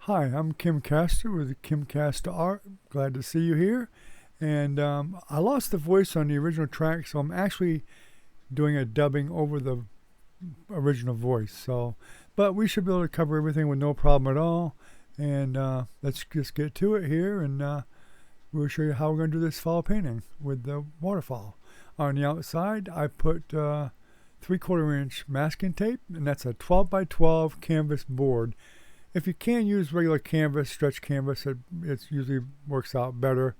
Hi, I'm Kim Castor with Kim Castor Art. Glad to see you here. And I lost the voice on the original track, so I'm actually doing a dubbing over the original voice. But we should be able to cover everything with no problem at all. And let's just get to it here, and we'll show you how we're going to do this fall painting with the waterfall. On the outside, I put 3/4 inch masking tape, and that's a 12 by 12 canvas board. If you can use regular canvas, stretch canvas, it usually works out better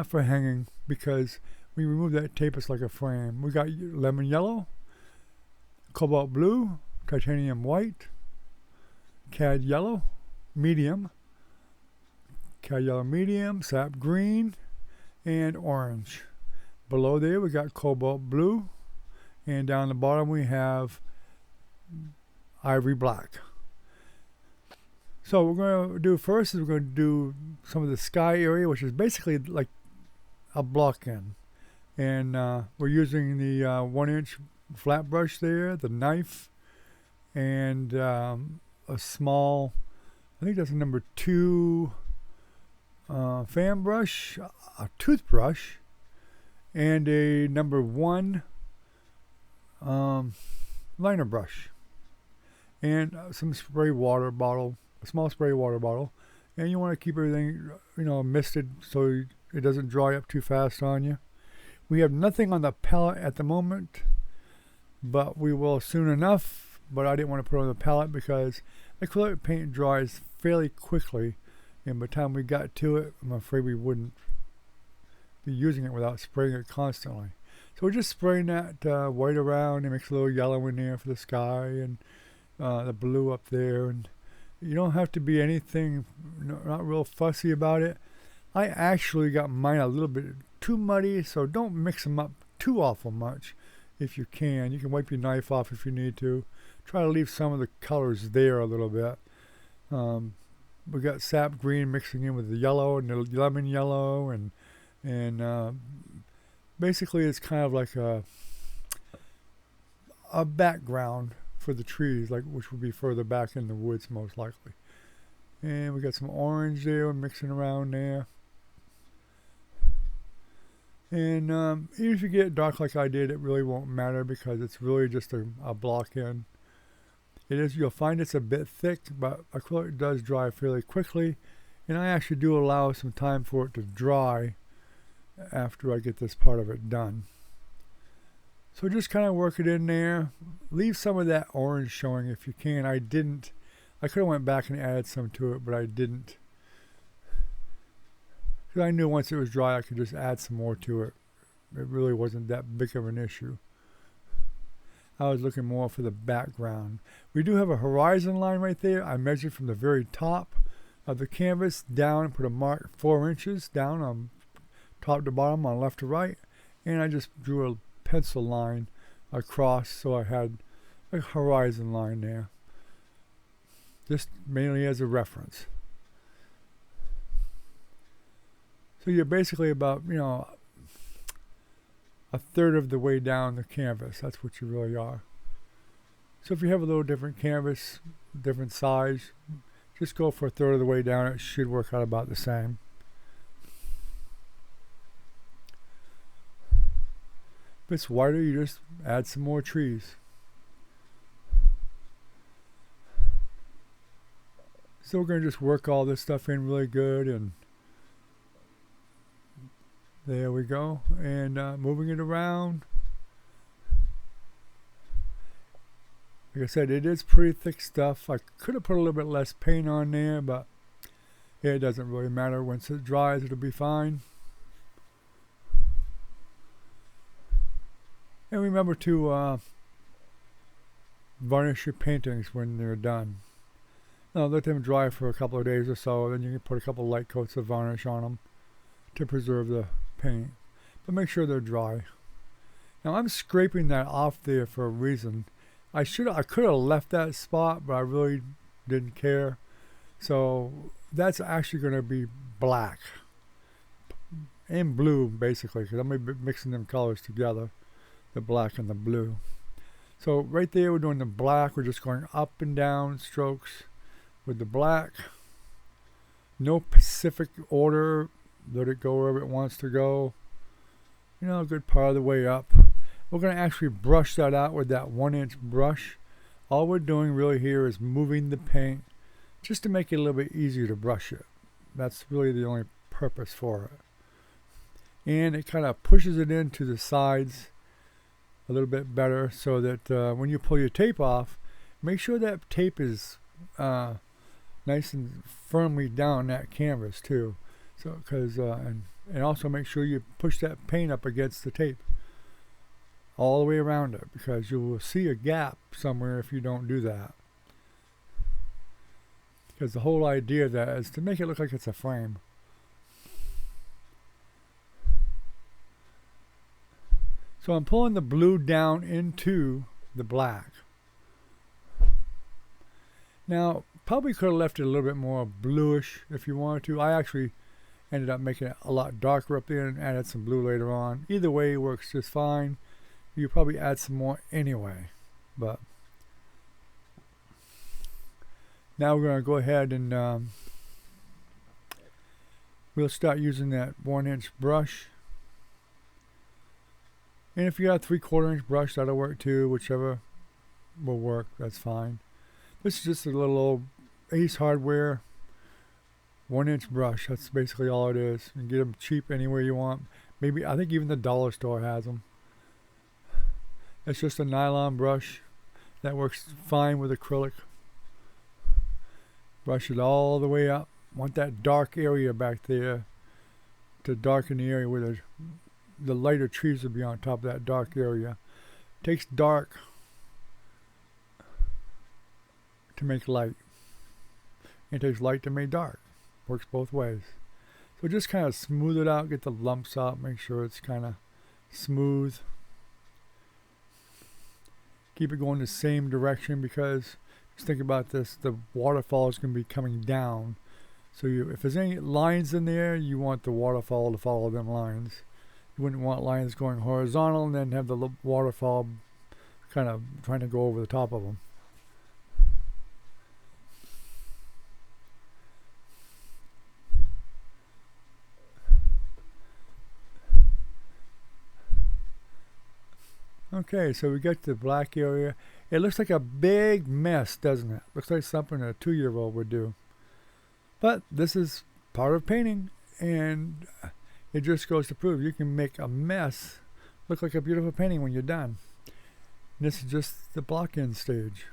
for hanging because when you remove that tape, it's like a frame. We got lemon yellow, cobalt blue, titanium white, cad yellow, medium, cad yellow medium, sap green, and orange. Below there, we got cobalt blue, and down the bottom, we have ivory black. So what we're going to do first is we're going to do some of the sky area, which is basically like a block in. And we're using the 1-inch flat brush there, the knife, and a small, I think that's a number 2 fan brush, a toothbrush, and a number 1 liner brush, and some spray water bottle. A small spray water bottle, and you want to keep everything misted so it doesn't dry up too fast on you. We have nothing on the palette at the moment, but we will soon enough. But I didn't want to put it on the palette because acrylic paint dries fairly quickly, and by the time we got to it, I'm afraid we wouldn't be using it without spraying it constantly. So we're just spraying that white around and mix a little yellow in there for the sky and the blue up there. And you don't have to be anything, not real fussy about it. I actually got mine a little bit too muddy, so don't mix them up too awful much if you can. You can wipe your knife off if you need to. Try to leave some of the colors there a little bit. We got sap green mixing in with the yellow and the lemon yellow, and basically it's kind of like a background for the trees, which would be further back in the woods most likely. And we got some orange there, we're mixing around there. And even if you get dark like I did, it really won't matter because it's really just a block in. You'll find it's a bit thick, but acrylic does dry fairly quickly, and I actually do allow some time for it to dry after I get this part of it done. So just kind of work it in there. Leave some of that orange showing if you can. I didn't. I could have went back and added some to it, but I didn't. Because I knew once it was dry, I could just add some more to it. It really wasn't that big of an issue. I was looking more for the background. We do have a horizon line right there. I measured from the very top of the canvas down and put a mark 4 inches down on top to bottom on left to right. And I just drew a pencil line across, so I had a horizon line there, just mainly as a reference. So you're basically about a third of the way down the canvas. That's what you really are. So if you have a little different canvas, different size, just go for a third of the way down. It should work out about the same. If it's wider, you just add some more trees. So we're going to just work all this stuff in really good, and there we go. And moving it around. Like I said, it is pretty thick stuff. I could have put a little bit less paint on there, but it doesn't really matter. Once it dries, it'll be fine. And remember to varnish your paintings when they're done. Now let them dry for a couple of days or so, then you can put a couple light coats of varnish on them to preserve the paint. But make sure they're dry. Now I'm scraping that off there for a reason. I could have left that spot, but I really didn't care. So that's actually going to be black and blue, basically, because I'm going to be mixing them colors together, the black and the blue. So right there we're doing the black. We're just going up and down strokes with the black. No specific order. Let it go wherever it wants to go. You know, a good part of the way up. We're going to actually brush that out with that 1-inch brush. All we're doing really here is moving the paint just to make it a little bit easier to brush it. That's really the only purpose for it. And it kind of pushes it into the sides a little bit better so that when you pull your tape off, make sure that tape is nice and firmly down that canvas too. So, and also make sure you push that paint up against the tape all the way around it, because you will see a gap somewhere if you don't do that. Because the whole idea of that is to make it look like it's a frame. So I'm pulling the blue down into the black. Now, probably could have left it a little bit more bluish if you wanted to. I actually ended up making it a lot darker up there and added some blue later on. Either way works just fine. You probably add some more anyway. But now we're going to go ahead and we'll start using that 1-inch brush. And if you got a 3/4 inch brush, that'll work too. Whichever will work, that's fine. This is just a little old Ace Hardware 1-inch brush. That's basically all it is. You can get them cheap anywhere you want. Maybe, I think even the dollar store has them. It's just a nylon brush that works fine with acrylic. Brush it all the way up. Want that dark area back there to darken the area where the lighter trees will be on top of that dark area. It takes dark to make light. It takes light to make dark. Works both ways. So just kind of smooth it out, get the lumps out, make sure it's kind of smooth. Keep it going the same direction, because just think about this, the waterfall is going to be coming down. So if there's any lines in there, you want the waterfall to follow them lines. You wouldn't want lines going horizontal and then have the waterfall kind of trying to go over the top of them. Okay, so we got the black area. It looks like a big mess, doesn't it? Looks like something a 2-year-old would do. But this is part of painting, and it just goes to prove you can make a mess look like a beautiful painting when you're done. And this is just the block-in stage.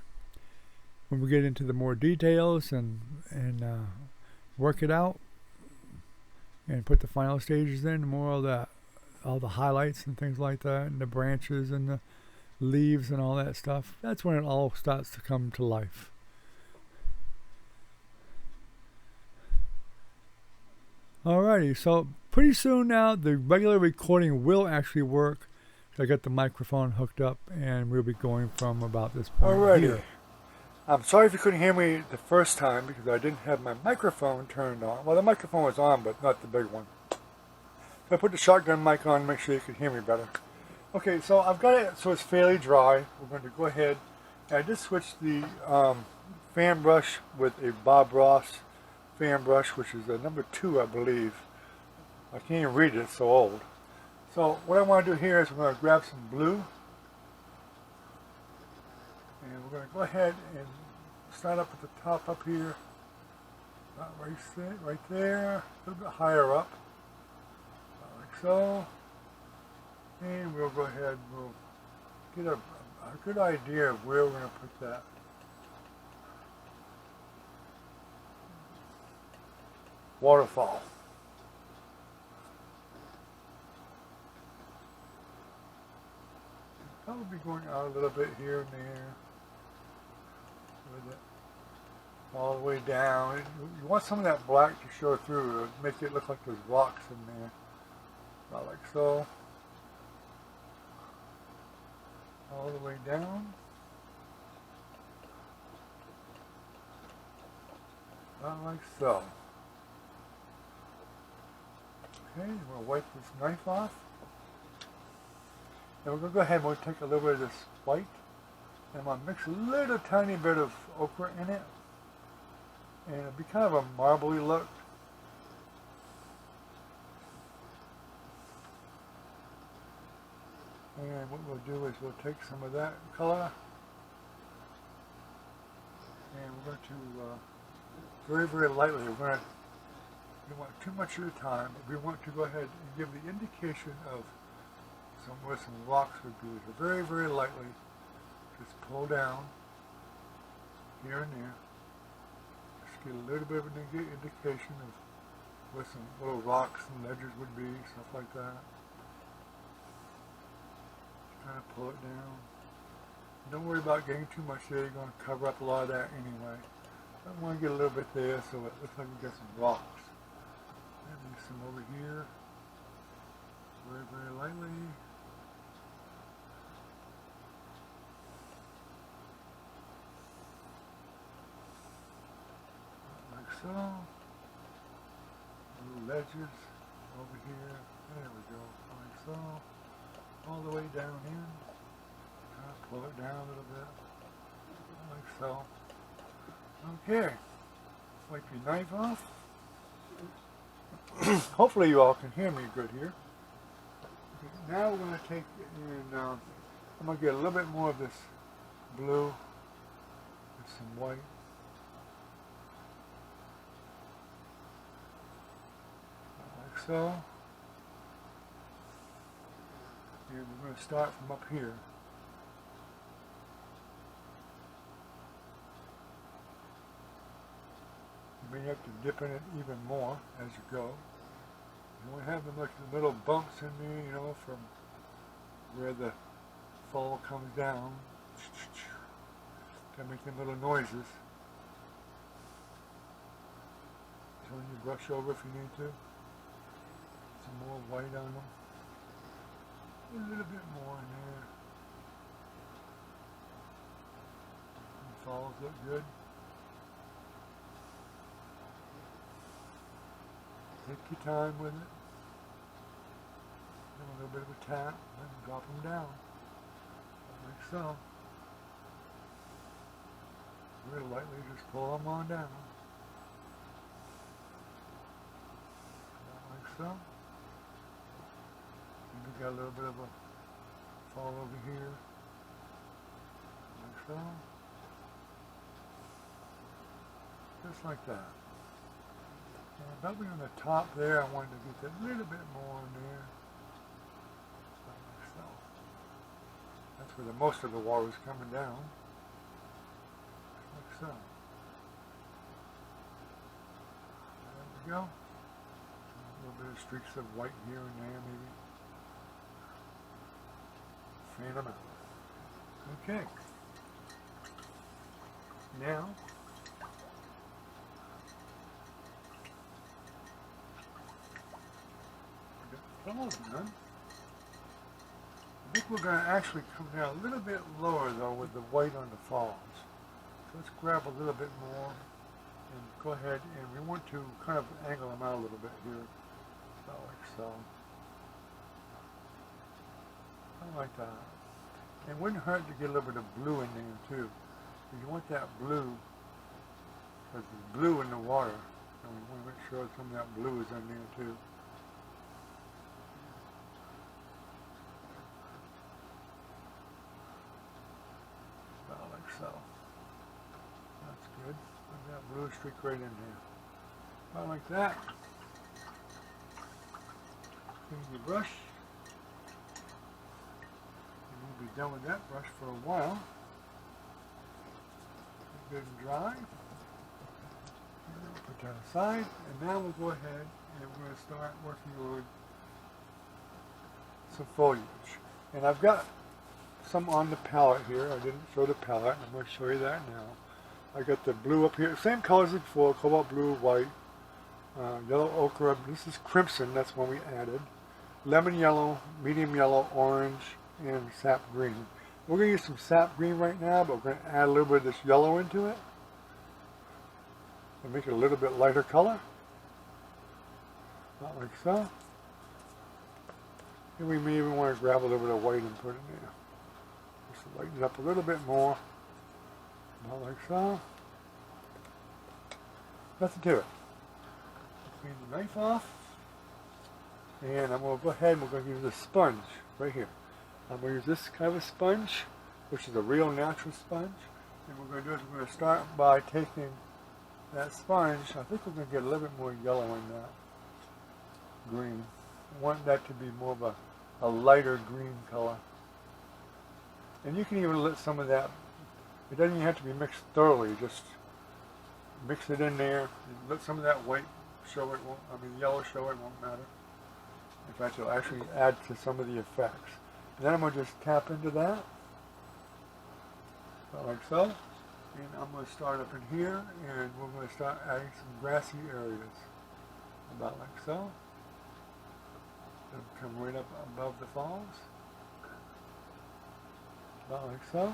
When we get into the more details and work it out and put the final stages in, more of that, all the highlights and things like that, and the branches and the leaves and all that stuff, that's when it all starts to come to life. Alrighty, so pretty soon now the regular recording will actually work. I got the microphone hooked up and we'll be going from about this point here. I'm sorry if you couldn't hear me the first time because I didn't have my microphone turned on. Well, the microphone was on, but not the big one. So I put the shotgun mic on to make sure you could hear me better. Okay, so I've got it so it's fairly dry. We're going to go ahead and I just switched the fan brush with a Bob Ross fan brush, which is a number 2, I believe. I can't even read it, it's so old. So what I want to do here is we're going to grab some blue, and we're going to go ahead and start up at the top up here, right there, a little bit higher up, like so. And we'll go ahead and we'll get a good idea of where we're going to put that. Waterfall. Probably going out a little bit here and there with it all the way down. You want some of that black to show through, to make it look like there's rocks in there. About like so. All the way down. About like so. Okay, we'll wipe this knife off. And we're going to go ahead and we'll take a little bit of this white. And I'm going to mix a little tiny bit of ochre in it. And it'll be kind of a marbly look. And what we'll do is we'll take some of that color and we're going to very, very lightly, we don't want too much at a time, but we want to go ahead and give the indication of where some rocks would be. So very, very lightly, just pull down here and there. Just get a little bit of an indication of where some little rocks and ledges would be, stuff like that. Kind of pull it down. Don't worry about getting too much there. You're going to cover up a lot of that anyway. I want to get a little bit there so it looks like we got some rocks. Maybe some over here. Very, very lightly. Like so. Little ledges over here. There we go. Like so. All the way down in. Pull it down a little bit. Like so. Okay. Wipe your knife off. Hopefully you all can hear me good here. Okay, now we're going to take and I'm going to get a little bit more of this blue and some white. Like so. And we're going to start from up here. You may have to dip in it even more as you go. You want to have them like the little bumps in there, you know, from where the fall comes down. To make them little noises. Turn your brush over if you need to. Some more white on them. A little bit more in there. The falls look good. Take your time with it. Give a little bit of a tap and drop them down. Like so. Very lightly just pull them on down. Like so. Maybe got a little bit of a fall over here. Like so. Just like that. Probably on the top there, I wanted to get that little bit more in there. Like so. That's where the most of the water is coming down. Like so. There we go. A little bit of streaks of white here and there, maybe. Fan them out. Okay. Now, almost done. I think we're going to actually come down a little bit lower though with the white on the falls. So let's grab a little bit more and go ahead, and we want to kind of angle them out a little bit here. So like so. Something like that. It wouldn't hurt to get a little bit of blue in there too. You want that blue, because there's blue in the water, and we want to make sure some of that blue is in there too. So, that's good. Put that blue streak right in there. About like that. Clean your brush. And we'll be done with that brush for a while. Good and dry. Put that aside. And now we'll go ahead and we're going to start working on some foliage. And I've got some on the palette here. I didn't show the palette. I'm going to show you that now. I got the blue up here. Same colors as before. Cobalt blue, white, yellow ochre. This is crimson. That's one we added. Lemon yellow, medium yellow, orange, and sap green. We're going to use some sap green right now, but we're going to add a little bit of this yellow into it and make it a little bit lighter color. Not like so. And we may even want to grab a little bit of white and put it in there. Just to lighten it up a little bit more. Not like so. Nothing to it. Clean the knife off. And I'm going to go ahead and we're going to use a sponge right here. I'm going to use this kind of a sponge, which is a real natural sponge. And what we're going to do is we're going to start by taking that sponge. I think we're going to get a little bit more yellow in that green. I want that to be more of a lighter green color. And you can even let some of that, it doesn't even have to be mixed thoroughly, just mix it in there. Let some of that white show, yellow show, it won't matter. In fact, it'll actually add to some of the effects. And then I'm going to just tap into that, about like so. And I'm going to start up in here, and we're going to start adding some grassy areas, about like so. It'll come right up above the falls, about like so.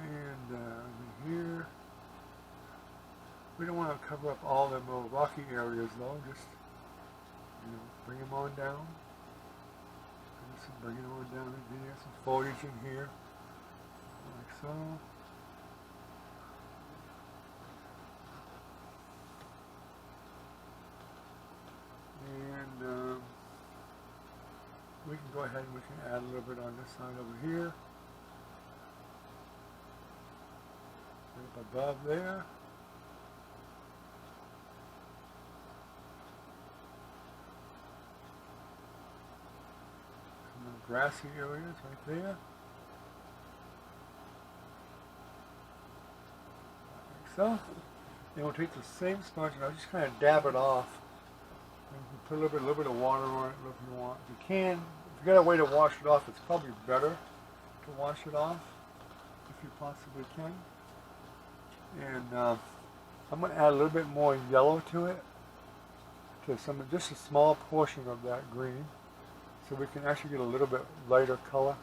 And over here, we don't want to cover up all the more rocky areas though, just bring them on down. Bring it on down in here, some foliage in here, like so. And we can go ahead and we can add a little bit on this side over here. Up above there. Grassy areas right there. Like so. Then we'll take the same sponge and I'll just kind of dab it off. And you can put a little bit of water on it if you want. If you got a way to wash it off, it's probably better to wash it off if you possibly can. And I'm going to add a little bit more yellow to it, to just a small portion of that green. So we can actually get a little bit lighter color,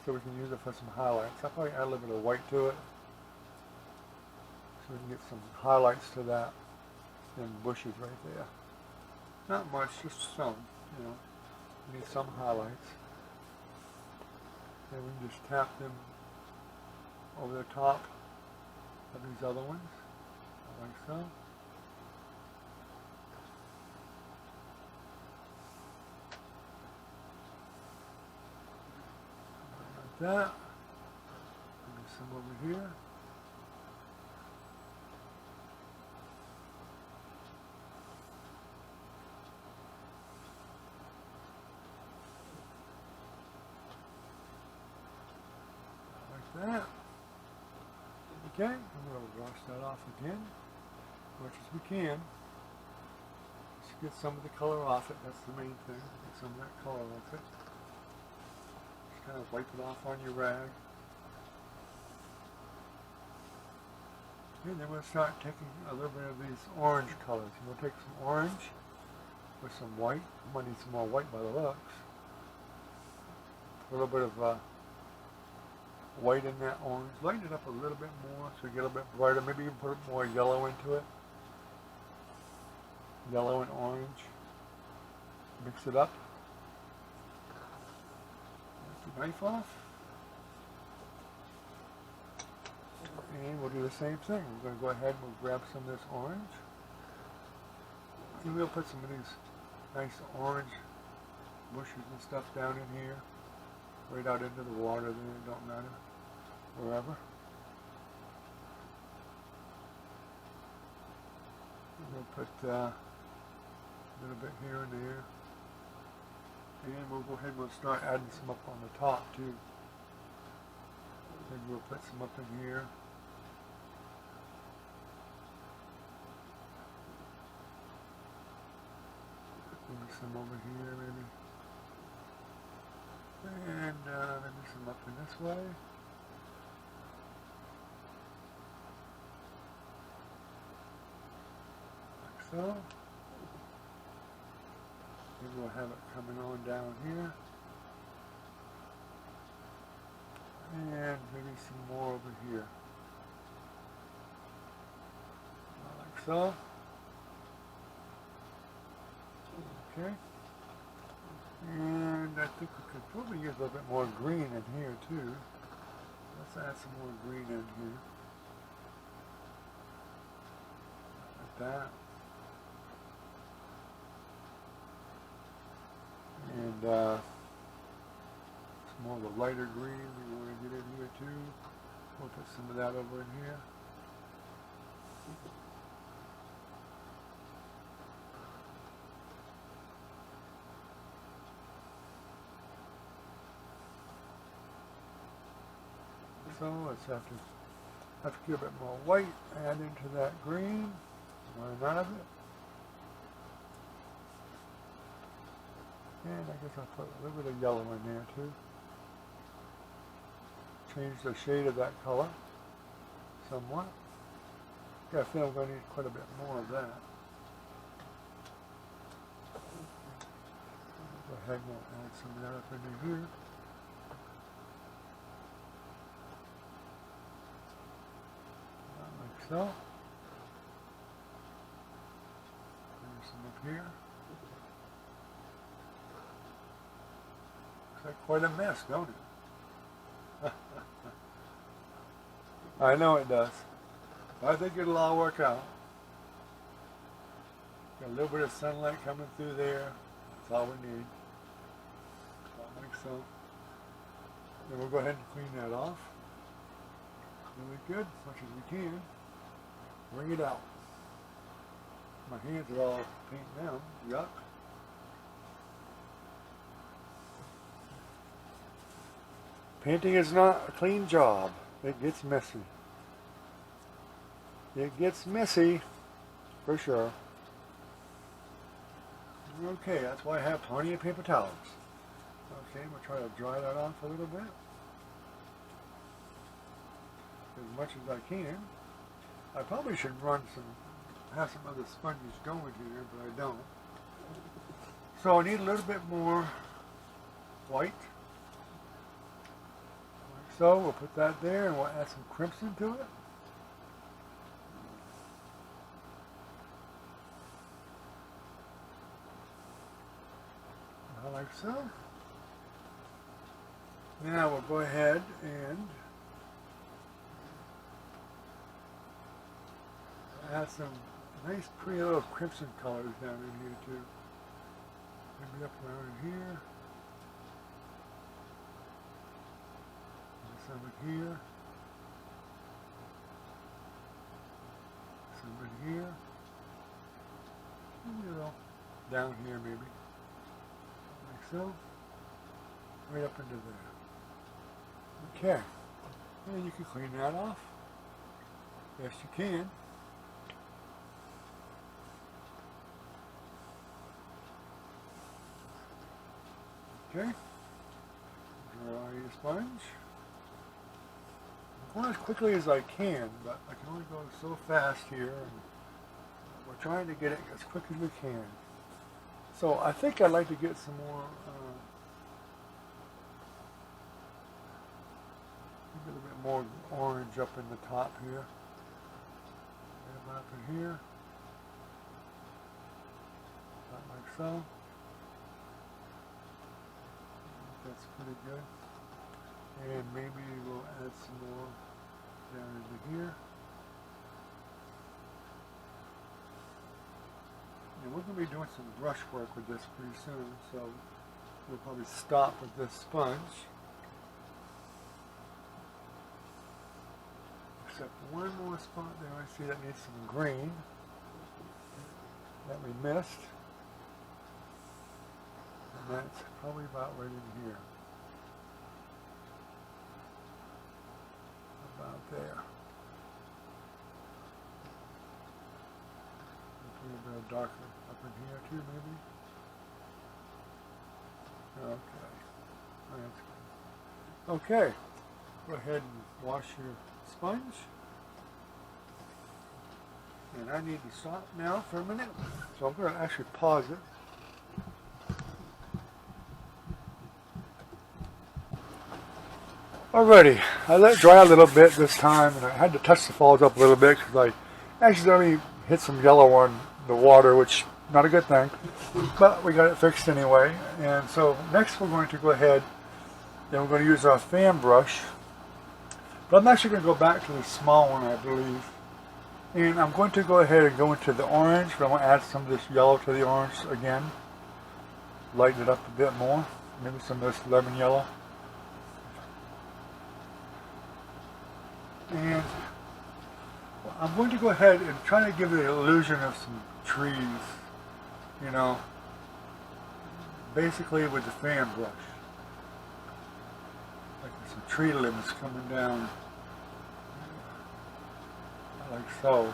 so we can use it for some highlights. I'll probably add a little bit of white to it, so we can get some highlights to that, and bushes right there. Not much, just some, we need some highlights. And we can just tap them over the top of these other ones, like so. That. Maybe some over here. Like that. Okay, and we'll wash that off again, as much as we can. Just get some of the color off it, that's the main thing. Get some of that color off it. Kind of wipe it off on your rag. And then we'll start taking a little bit of these orange colors. We'll take some orange with some white. I might need some more white by the looks. A little bit of white in that orange. Lighten it up a little bit more so you get a little bit brighter. Maybe even put more yellow into it. Yellow and orange. Mix it up. Knife off, and we'll do the same thing. We're going to go ahead and we'll grab some of this orange, and we'll put some of these nice orange bushes and stuff down in here, right out into the water. Then it don't matter, wherever. And we'll put a little bit here and there. And we'll go ahead and we'll start adding some up on the top too. Then we'll put some up in here. Maybe some over here maybe. And maybe some up in this way. Like so. Maybe we'll have it coming on down here. And maybe some more over here. Like so. Okay. And I think we could probably use a little bit more green in here too. Let's add some more green in here. Like that. And some more of the lighter green we want to get in here too. We'll put some of that over in here. So let's have to get a bit more white, add into that green, run out of it. And I guess I'll put a little bit of yellow in there too. Change the shade of that color somewhat. Yeah, I feel I'm going to need quite a bit more of that. Go ahead and we'll add some of that up into here. Like so. Bring some up here. Looks like quite a mess, don't it? I know it does. I think it'll all work out. Got a little bit of sunlight coming through there. That's all we need. Like so. Then we'll go ahead and clean that off. Really good, as much as we can. Bring it out. My hands are all painting down. Yuck. Painting is not a clean job. It gets messy. It gets messy, for sure. Okay, that's why I have plenty of paper towels. Okay, we'll try to dry that off a little bit. As much as I can. I probably should have some other sponges going here, but I don't. So I need a little bit more white. So we'll put that there and we'll add some crimson to it. Like so. Now we'll go ahead and add some nice pretty little crimson colors down in here too. Maybe up around here. Some in here. Some in here. You know, down here maybe. Like so. Right up into there. Okay. And you can clean that off. Yes, you can. Okay. Dry your sponge. I'm going as quickly as I can, but I can only go so fast here. And we're trying to get it as quick as we can. So I think I'd like to get some more, a little bit more orange up in the top here. And up in here. Like so. That's pretty good. And maybe we'll add some more down into here. And we're going to be doing some brush work with this pretty soon, so we'll probably stop with this sponge. Except one more spot there I see that needs some green that we missed. And that's probably about right in here. About there. A little bit of darker up in here too, maybe. Okay. That's good. Okay. Go ahead and wash your sponge. And I need to stop now for a minute. So I'm going to actually pause it. Alrighty, I let it dry a little bit this time, and I had to touch the falls up a little bit because I accidentally hit some yellow on the water, which not a good thing, but we got it fixed anyway. And so next we're going to go ahead, then we're going to use our fan brush, but I'm actually going to go back to the small one, I believe, and I'm going to go ahead and go into the orange, but I'm going to add some of this yellow to the orange again. lighten it up a bit more. Maybe some of this lemon yellow. And I'm going to go ahead and try to give the illusion of some trees, you know, basically with the fan brush. Like there's some tree limbs coming down, like so.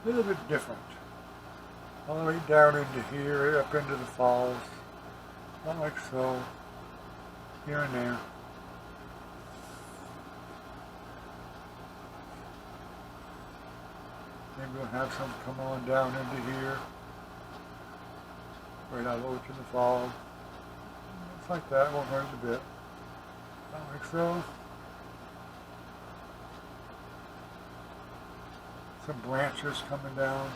A little bit different. All the way down into here, up into the falls, not like so, here and there. Maybe we'll have some come on down into here, right out over to the falls. It's like that, won't hurt a bit. Not like so. Some branches coming down.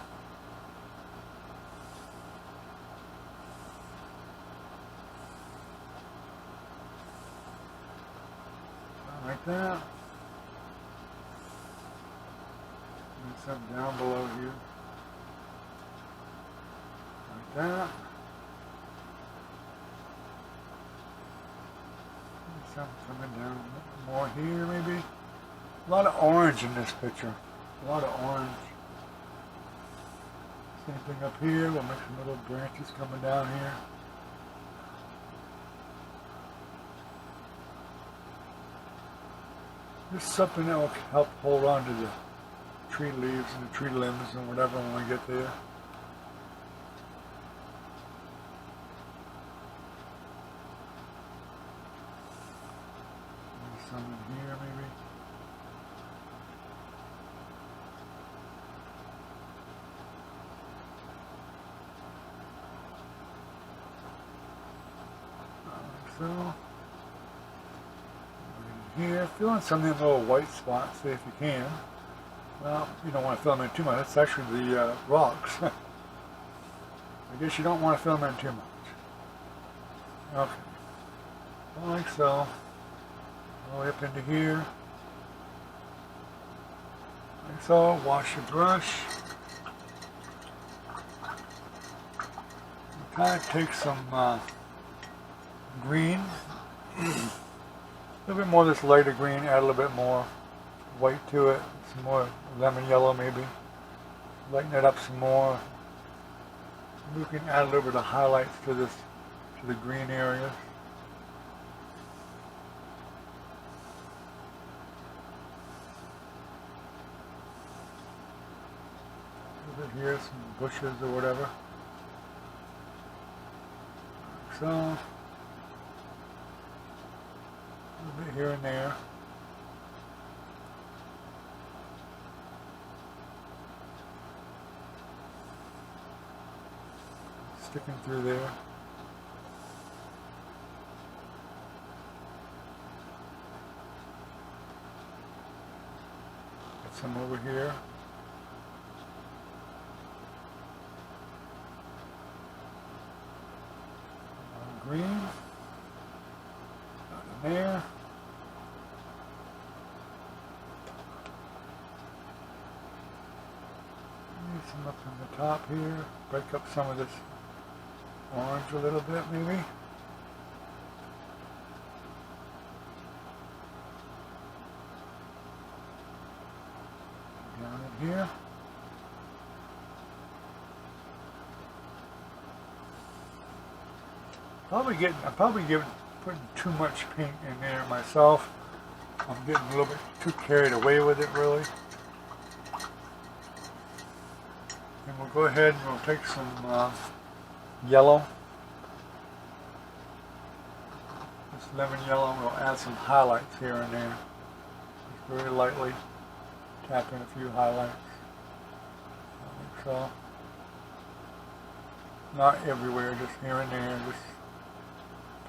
Like that. And some down below here. Like that. And some coming down more here maybe. A lot of orange in this picture. A lot of orange. Same thing up here. We'll make some little branches coming down here. Just something that will help hold on to the tree leaves and the tree limbs and whatever when we get there. Maybe some in here maybe. Like so. Here, fill in some of these little white spots if you can. Well, you don't want to fill them in too much. That's actually the rocks. I guess you don't want to fill them in too much. Okay. Like so. All the way up into here. Like so. Wash your brush. Kind of take some green. A little bit more of this lighter green, add a little bit more white to it, some more lemon yellow maybe. Lighten it up some more. We can add a little bit of highlights to this, to the green areas. A little bit here, some bushes or whatever. Like so. A little bit here and there. Sticking through there. Get some over here. Green. Down in there. Some up in the top here, break up some of this orange a little bit maybe. Down in here. I'm probably putting too much paint in there myself. I'm getting a little bit too carried away with it really. And we'll go ahead and we'll take some yellow, this lemon yellow, and we'll add some highlights here and there. Just very lightly tap in a few highlights. Like so. Not everywhere, just here and there, just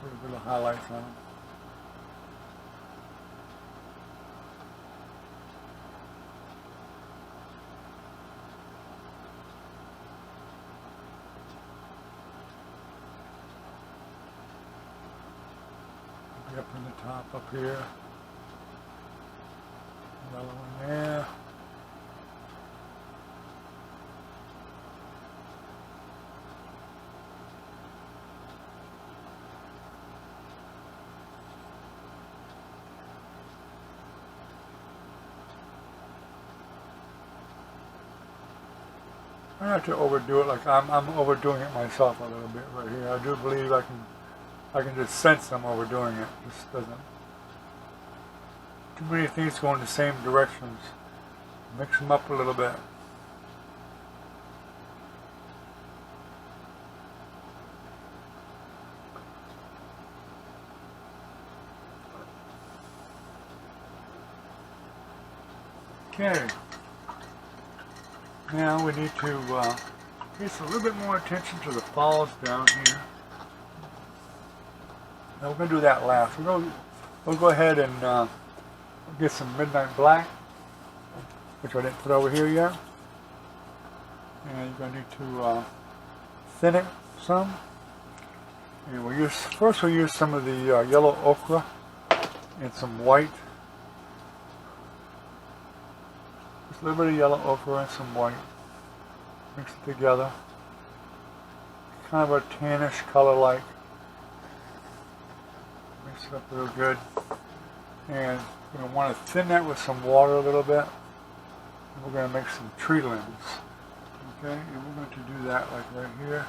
put a bit of highlights on them. Up in the top up here. Yellow in there. Try not to overdo it like I'm overdoing it myself a little bit right here. I do believe I can just sense I'm overdoing it. Just doesn't. Too many things go in the same directions. Mix them up a little bit. Okay. Now we need to pay a little bit more attention to the falls down here. Now we're going to do that last. We'll go ahead and get some Midnight Black, which I didn't put over here yet. And you're going to need to thin it some. And we'll use some of the yellow ochre and some white. Just a little bit of yellow ochre and some white. Mix it together. Kind of a tannish color like. Mix it up real good. And we're going to want to thin that with some water a little bit. And we're going to make some tree limbs. Okay, and we're going to do that like right here.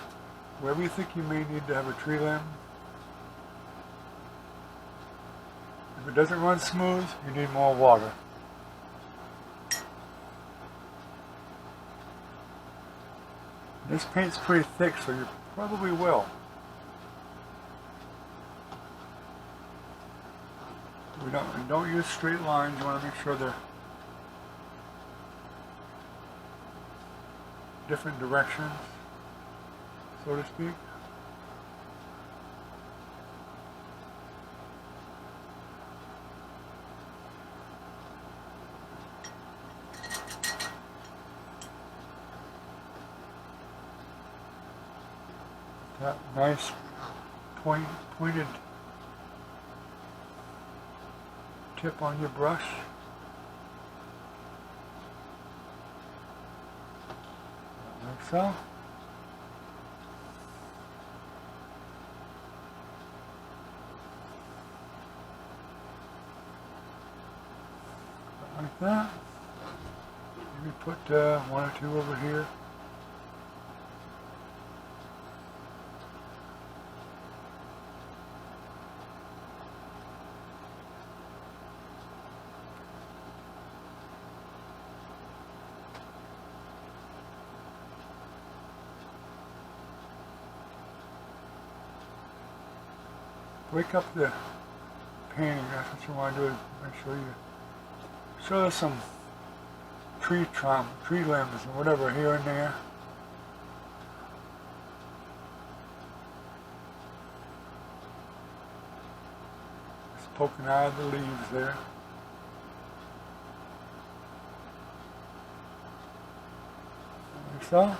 Wherever you think you may need to have a tree limb. If it doesn't run smooth, you need more water. This paint's pretty thick, so you probably will. We don't use straight lines. You want to make sure they're different directions, so to speak. That nice pointed tip on your brush. Like so. Like that. Maybe put one or two over here. Wake up the painting. That's what you want to do. Is make sure you show us some tree limbs and whatever here and there. Just poking out of the leaves there. Like so.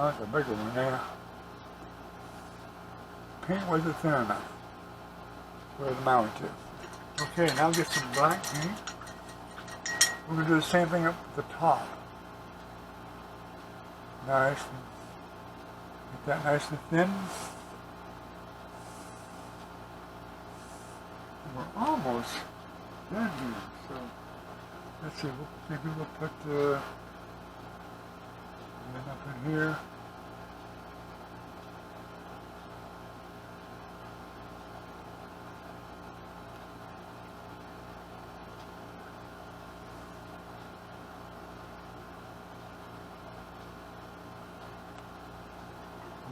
Oh, that's a bigger one there. Paint wasn't thin enough. Where it mounted to. Okay, now get some black paint. We're going to do the same thing up at the top. Nice. Get that nice and thin. We're almost done here. So, let's see. Maybe we'll put up in here.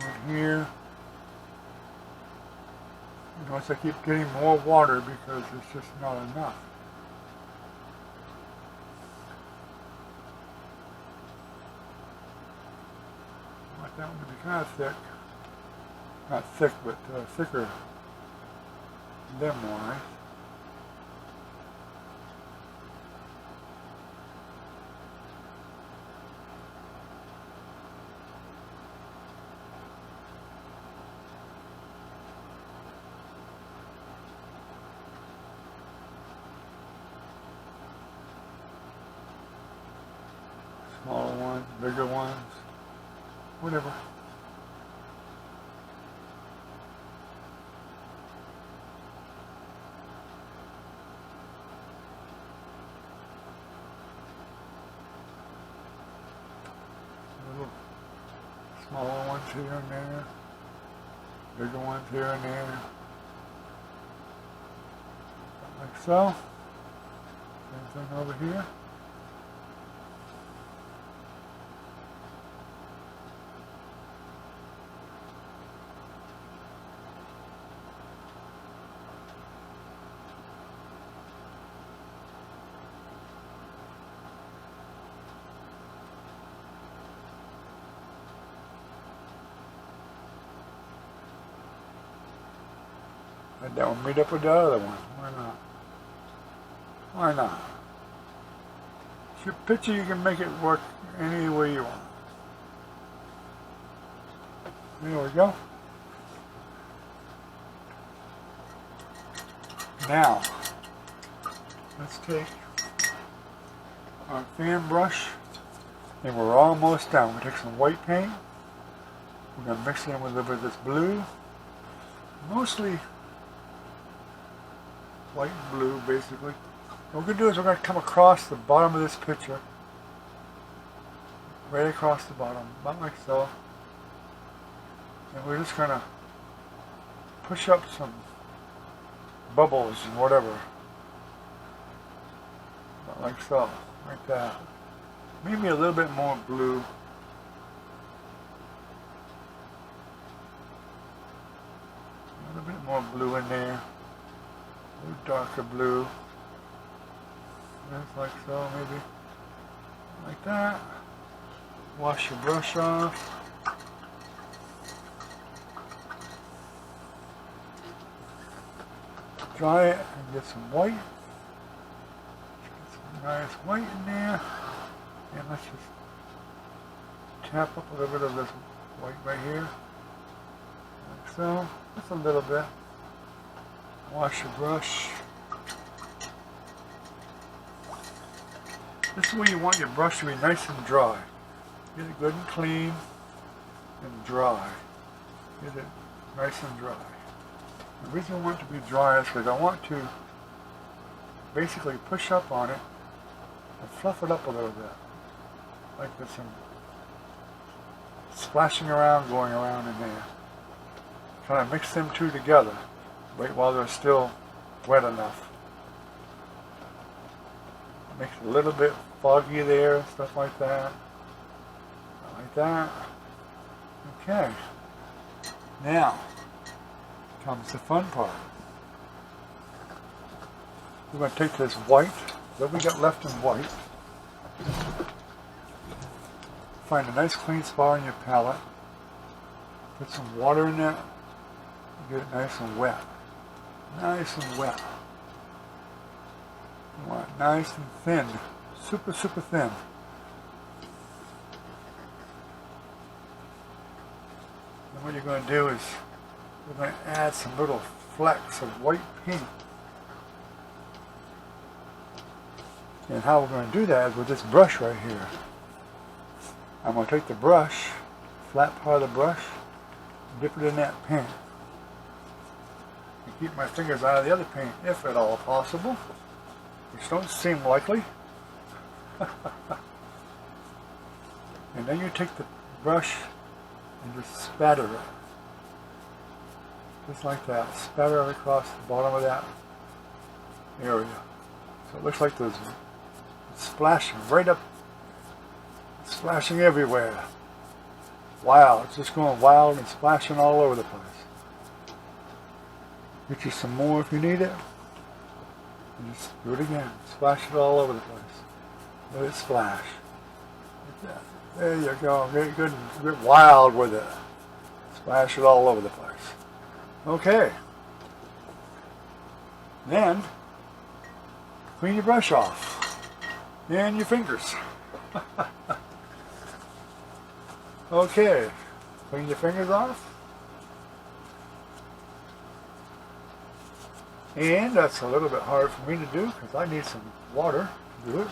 Right here. Notice I keep getting more water because it's just not enough. That one to be kind of thick. Not thick, but thicker limb-wise. ones, bigger ones, whatever. Little smaller ones here and there, bigger ones here and there, like so. Same thing over here. Let that one meet up with the other one. Why not? Why not? It's your picture, you can make it work any way you want. There we go. Now, let's take our fan brush, and we're almost done. We're going to take some white paint. We're going to mix it in with a little bit of this blue. Mostly white and blue, basically. What we're going to do is we're going to come across the bottom of this picture, right across the bottom, about like so. And we're just going to push up some bubbles and whatever, about like so, like that. Maybe a little bit more blue. A little bit more blue in there. A little darker blue. Just like so, maybe. Like that. Wash your brush off. Dry it and get some white. Get some nice white in there. And let's just tap up a little bit of this white right here. Like so. Just a little bit. Wash your brush. This is where you want your brush to be nice and dry. Get it good and clean and dry. Get it nice and dry. The reason I want it to be dry is because I want to basically push up on it and fluff it up a little bit. Like there's some splashing around, going around in there. Trying to mix them two together right while they're still wet enough. Makes it a little bit foggy there, stuff like that. Like that. Okay. Now comes the fun part. We're going to take this white, what we got left in white, find a nice clean spot on your palette, put some water in it, get it nice and wet. Nice and wet. You want it nice and thin. Super, super thin. And what you're going to do is we're going to add some little flecks of white paint. And how we're going to do that is with this brush right here. I'm going to take the brush, flat part of the brush, dip it in that paint. And keep my fingers out of the other paint, if at all possible. Which don't seem likely. And then you take the brush and just spatter it. Just like that. Spatter it across the bottom of that area. So it looks like there's splashing right up, splashing everywhere. Wow, it's just going wild and splashing all over the place. Get you some more if you need it. And just do it again. Splash it all over the place. Let it splash. Like that. There you go. Get good and get wild with it. Splash it all over the place. Okay. Then, clean your brush off. And your fingers. Okay. Clean your fingers off. And that's a little bit hard for me to do because I need some water to do it.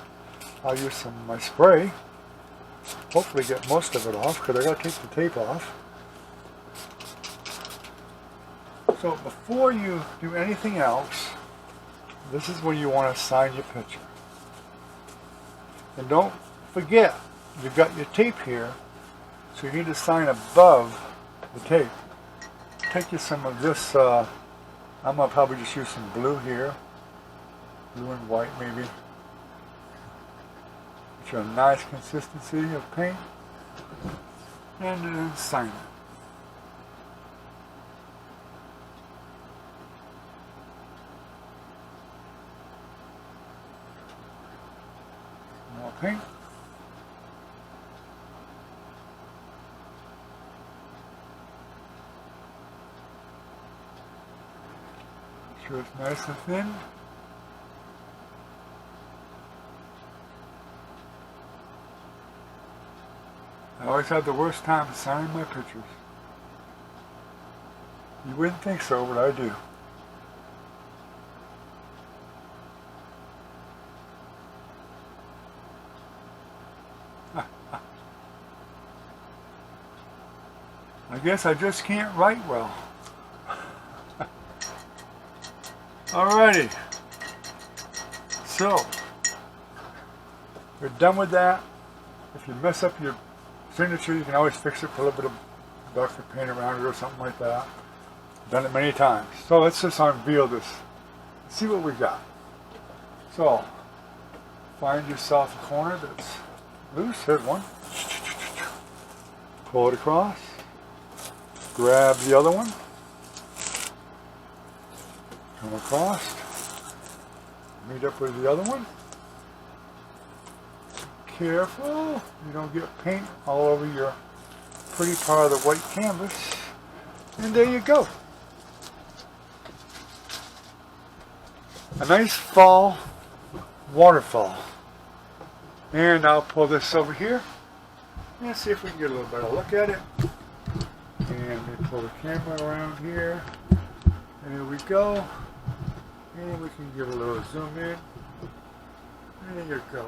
I'll use some of my spray. hopefully get most of it off because I got to take the tape off. So before you do anything else, this is where you want to sign your picture. And don't forget, you've got your tape here, so you need to sign above the tape. Take you some of this, I'm going to probably just use some blue here. Blue and white maybe. Get you a nice consistency of paint. And then sign it. More paint. Make sure it's nice and thin. I always have the worst time signing my pictures. You wouldn't think so, but I do. I guess I just can't write well. Alrighty. So, we're done with that. If you mess up your signature, you can always fix it, put a little bit of duct or paint around it or something like that. Done it many times. So let's just unveil this. See what we got. So, find yourself a corner that's loose. Here's one. Pull it across. Grab the other one. Come across. Meet up with the other one. Careful, you don't get paint all over your pretty part of the white canvas. And there you go. A nice fall waterfall. And I'll pull this over here and see if we can get a little better look at it. And we pull the camera around here. And here we go. And we can give a little zoom in. And there you go.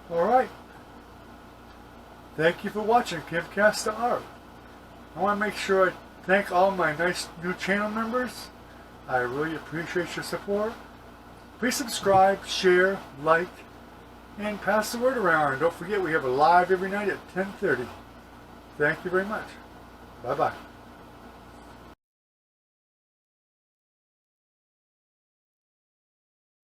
Alright. Thank you for watching Kimcast to Art. I want to make sure I thank all my nice new channel members. I really appreciate your support. Please subscribe, share, like, and pass the word around. Don't forget we have a live every night at 10:30. Thank you very much. Bye-bye.